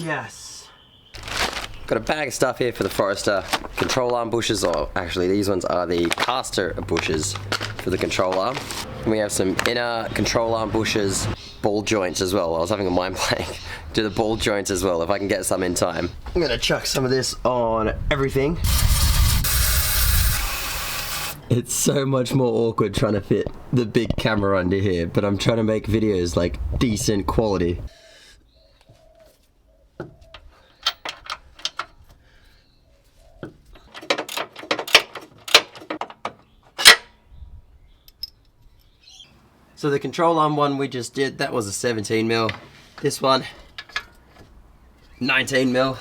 yes. Got a bag of stuff here for the Forester control arm bushes, or actually these ones are the caster bushes for the control arm. And we have some inner control arm bushes, ball joints as well. I was having a mind blank. Do the ball joints as well if I can get some in time. I'm gonna chuck some of this on everything. It's so much more awkward trying to fit the big camera under here, but I'm trying to make videos like decent quality. So the control arm one we just did, that was a 17mm. This one, 19mm.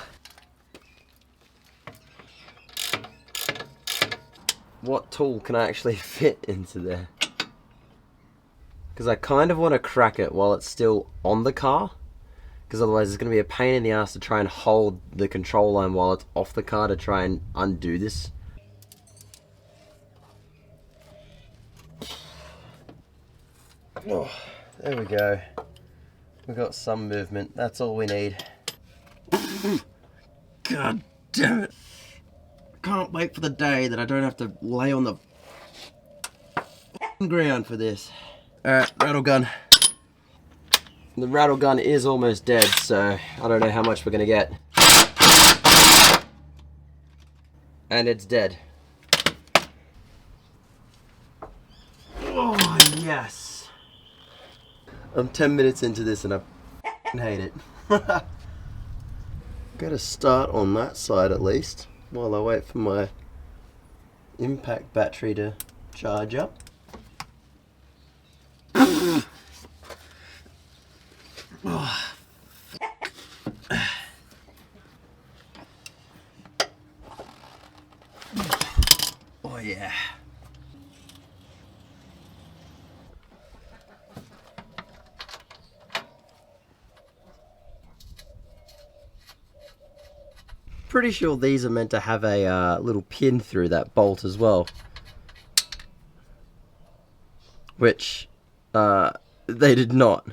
What tool can I actually fit into there? Because I kind of want to crack it while it's still on the car, because otherwise it's going to be a pain in the ass to try and hold the control arm while it's off the car to try and undo this. Oh, there we go. We got some movement. That's all we need. God damn it. Can't wait for the day that I don't have to lay on the ground for this. Alright, rattle gun. The rattle gun is almost dead, so I don't know how much we're gonna get. And it's dead. Oh, yes. I'm 10 minutes into this and I hate it. Gotta start on that side at least, while I wait for my impact battery to charge up. Oh yeah. Pretty sure these are meant to have a little pin through that bolt as well, which they did not.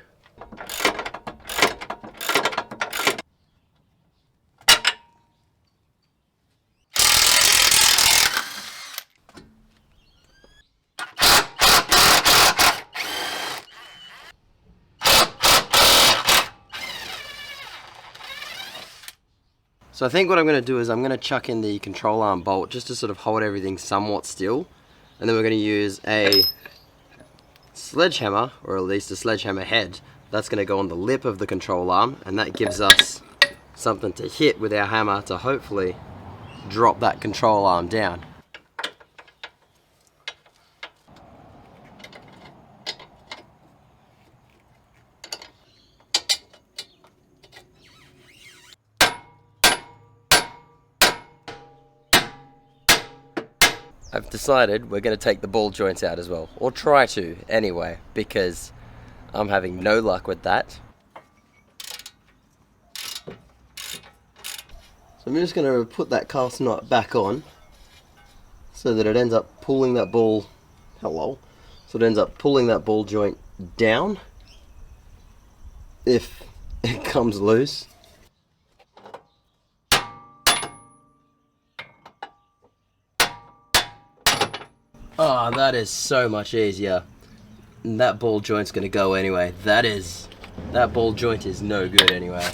So I think what I'm going to do is I'm going to chuck in the control arm bolt just to sort of hold everything somewhat still, and then we're going to use a sledgehammer, or at least a sledgehammer head, that's going to go on the lip of the control arm, and that gives us something to hit with our hammer to hopefully drop that control arm down. I've decided we're going to take the ball joints out as well, or try to anyway, because I'm having no luck with that. So I'm just going to put that cast nut back on so that it ends up pulling that ball, so it ends up pulling that ball joint down if it comes loose. Oh, that is so much easier. And that ball joint's gonna go anyway. That ball joint is no good anyway.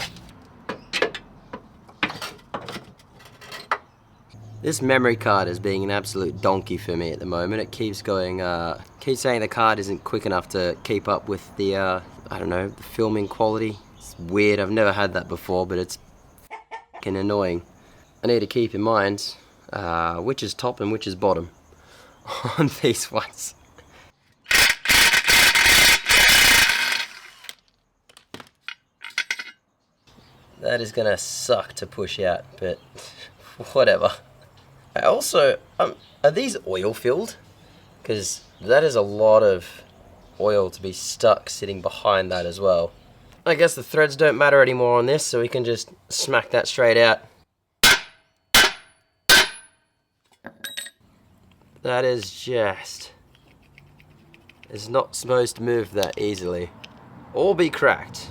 This memory card is being an absolute donkey for me at the moment. It keeps going, keeps saying the card isn't quick enough to keep up with the, I don't know, the filming quality. It's weird, I've never had that before, but it's f***ing annoying. I need to keep in mind which is top and which is bottom on these ones. That is gonna suck to push out, but whatever. I also, are these oil filled? Because that is a lot of oil to be stuck sitting behind that as well. I guess the threads don't matter anymore on this, so we can just smack that straight out. That is just... it's not supposed to move that easily. Or be cracked.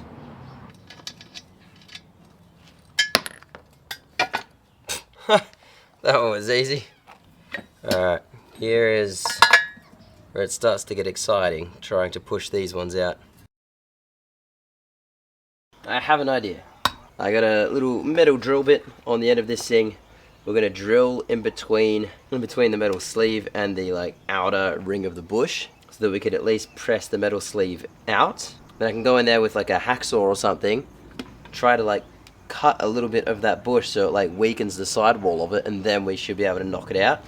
That one was easy. Alright, here is where it starts to get exciting, trying to push these ones out. I have an idea. I got a little metal drill bit on the end of this thing. We're gonna drill in between the metal sleeve and the outer ring of the bush, so that we could at least press the metal sleeve out. Then I can go in there with like a hacksaw or something, try to cut a little bit of that bush so it weakens the sidewall of it, and then we should be able to knock it out.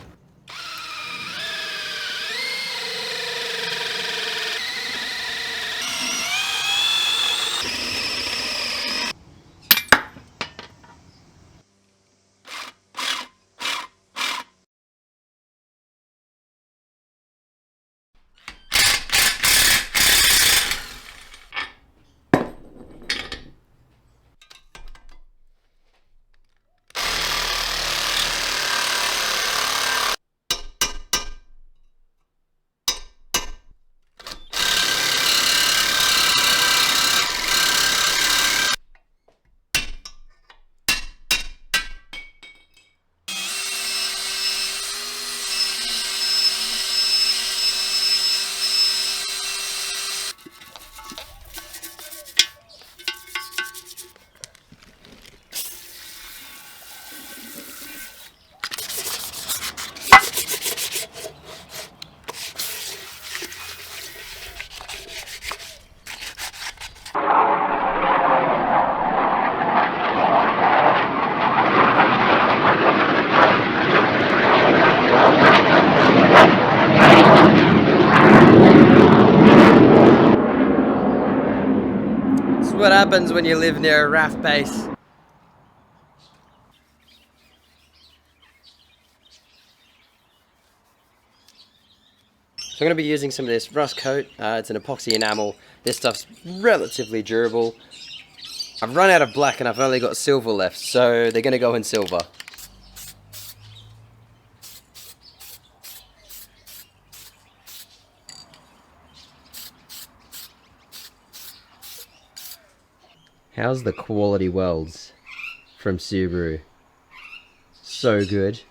What happens when you live near a RAF base. So I'm going to be using some of this rust coat. It's an epoxy enamel. This stuff's relatively durable. I've run out of black and I've only got silver left, so they're going to go in silver. How's the quality welds from Subaru? So good.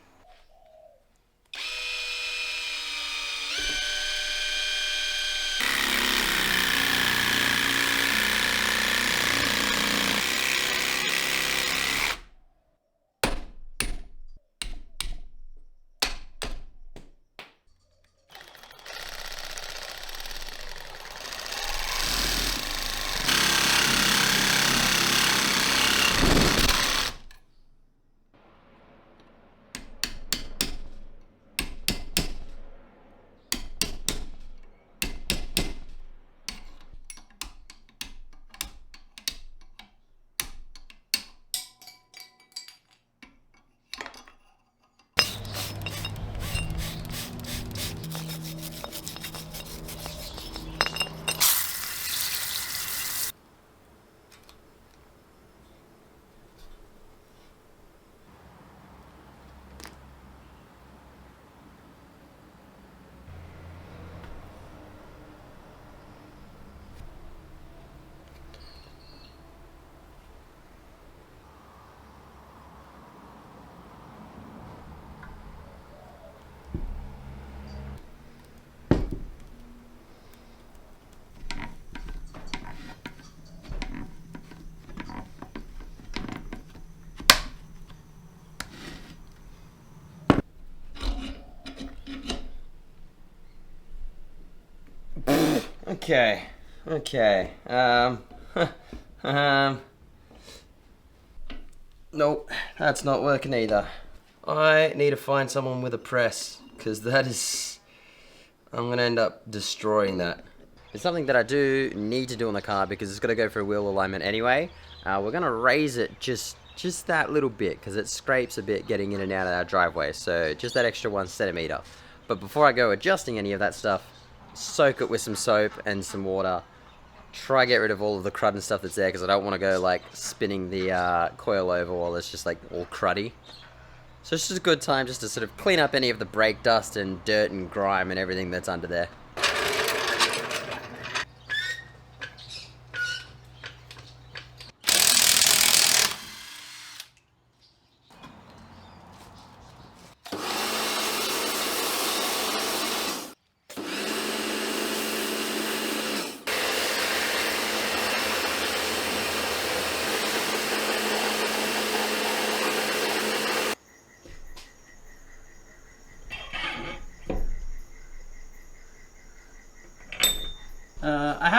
Okay. Nope, that's not working either. I need to find someone with a press, because I'm gonna end up destroying that. It's something that I do need to do on the car because it's got to go for a wheel alignment anyway. We're gonna raise it just that little bit because it scrapes a bit getting in and out of our driveway, so just that extra 1 centimeter. But before I go adjusting any of that stuff, soak it with some soap and some water. Try get rid of all of the crud and stuff that's there because I don't want to go spinning the coil over while it's just all cruddy. So it's just a good time just to sort of clean up any of the brake dust and dirt and grime and everything that's under there.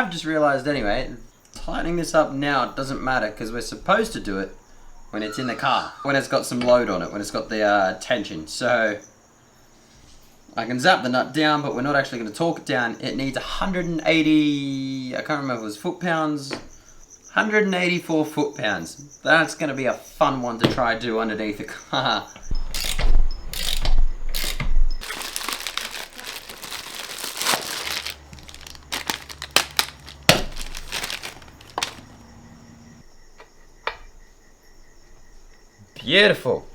have just realised anyway, tightening this up now doesn't matter because we're supposed to do it when it's in the car, when it's got some load on it, when it's got the tension. So I can zap the nut down, but we're not actually going to torque it down. It needs 180, I can't remember if it was foot-pounds, 184 foot-pounds. That's going to be a fun one to try do underneath the car. Beautiful.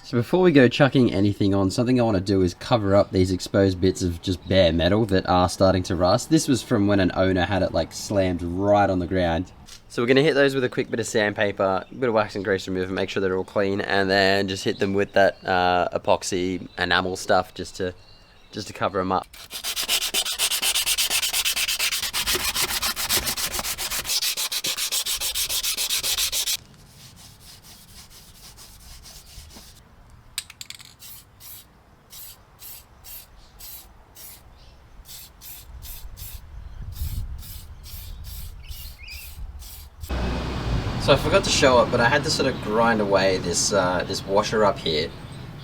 So before we go chucking anything on, something I want to do is cover up these exposed bits of just bare metal that are starting to rust. This was from when an owner had it like slammed right on the ground. So we're going to hit those with a quick bit of sandpaper, a bit of wax and grease remover, make sure they're all clean, and then just hit them with that epoxy enamel stuff just to cover them up. So I forgot to show it, but I had to sort of grind away this this washer up here,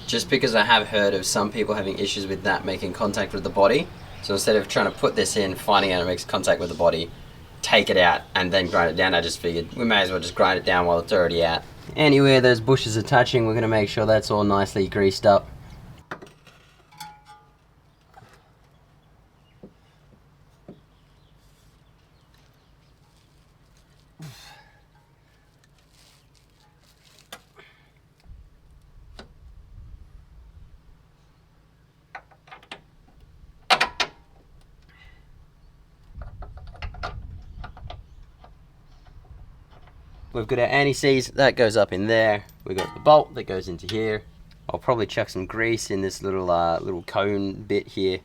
just because I have heard of some people having issues with that making contact with the body. So instead of trying to put this in, finding out it makes contact with the body, take it out and then grind it down, I just figured we may as well just grind it down while it's already out. Anywhere those bushes are touching, we're going to make sure that's all nicely greased up. We've got our anti-seize, that goes up in there. We've got the bolt that goes into here. I'll probably chuck some grease in this little little cone bit here.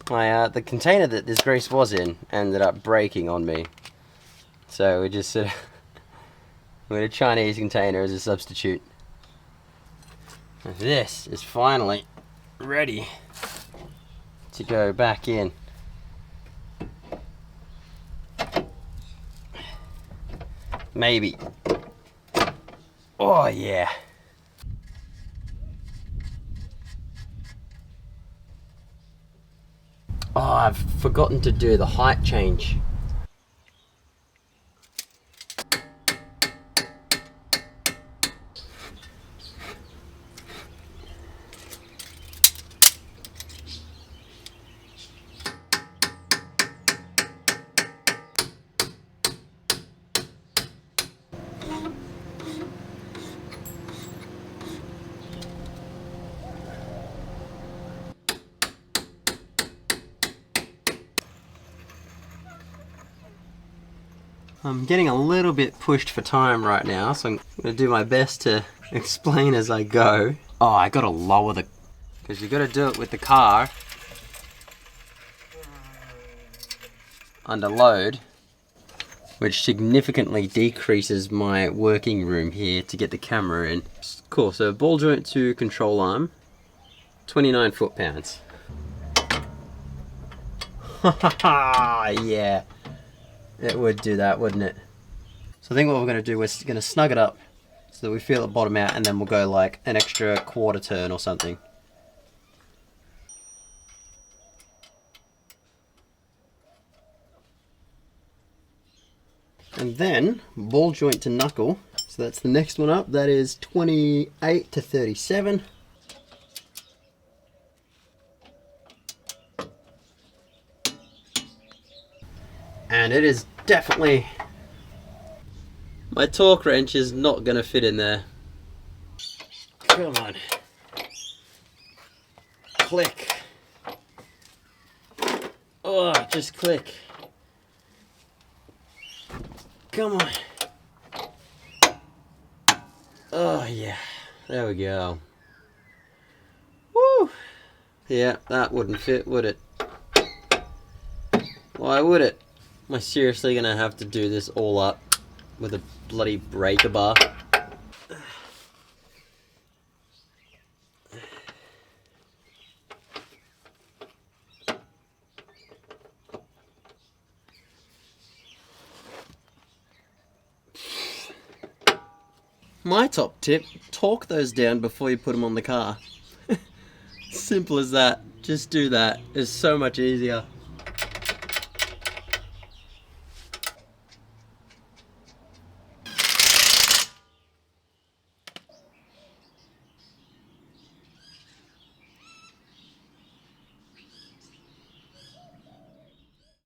The container that this grease was in ended up breaking on me. So we just sort of with a Chinese container as a substitute. This is finally ready to go back in. Maybe. Oh yeah. Oh, I've forgotten to do the height change. I'm getting a little bit pushed for time right now, so I'm going to do my best to explain as I go. Oh, I got to lower the... because you got to do it with the car under load, which significantly decreases my working room here to get the camera in. Cool, so ball joint to control arm, 29 foot-pounds. Yeah. It would do that, wouldn't it? So I think what we're going to do is going to snug it up so that we feel it bottom out, and then we'll go like an extra quarter turn or something. And then ball joint to knuckle. So that's the next one up. That is 28 to 37. And it is definitely... my torque wrench is not going to fit in there. Come on. Click. Oh, just click. Come on. Oh yeah, there we go. Woo! Yeah, that wouldn't fit, would it? Why would it? Am I seriously gonna have to do this all up with a bloody breaker bar? My top tip, torque those down before you put them on the car. Simple as that. Just do that. It's so much easier.